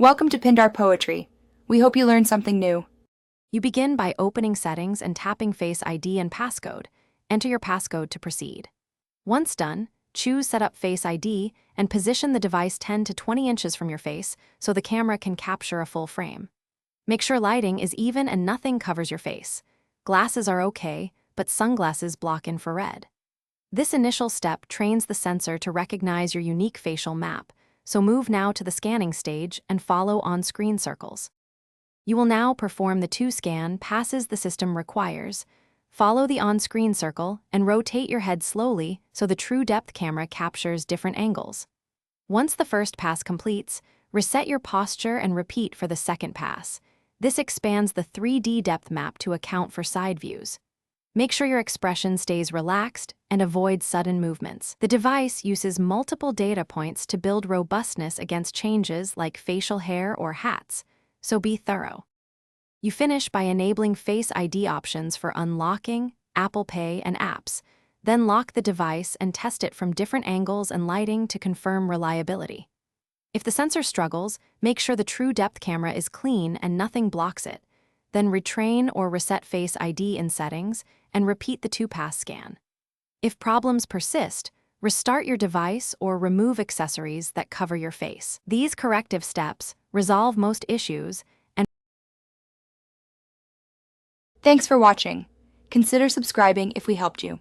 Welcome to Pindar Poetry. We hope you learned something new. You begin by opening Settings and tapping Face ID and Passcode. Enter your passcode to proceed. Once done, choose Set up Face ID and position the device 10 to 20 inches from your face so the camera can capture a full frame. Make sure lighting is even and nothing covers your face. Glasses are okay, but sunglasses block infrared. This initial step trains the sensor to recognize your unique facial map, so move now to the scanning stage and follow on-screen circles. You will now perform the 2-scan passes the system requires. Follow the on-screen circle and rotate your head slowly so the true depth camera captures different angles. Once the first pass completes, reset your posture and repeat for the second pass. This expands the 3D depth map to account for side views. Make sure your expression stays relaxed and avoid sudden movements. The device uses multiple data points to build robustness against changes like facial hair or hats, so be thorough. You finish by enabling Face ID options for unlocking, Apple Pay, and apps. Then lock the device and test it from different angles and lighting to confirm reliability. If the sensor struggles, make sure the true depth camera is clean and nothing blocks it. Then retrain or reset Face ID in settings and repeat the 2-pass scan. If problems persist, restart your device or remove accessories that cover your face. These corrective steps resolve most issues and Thanks for watching. Consider subscribing if we helped you.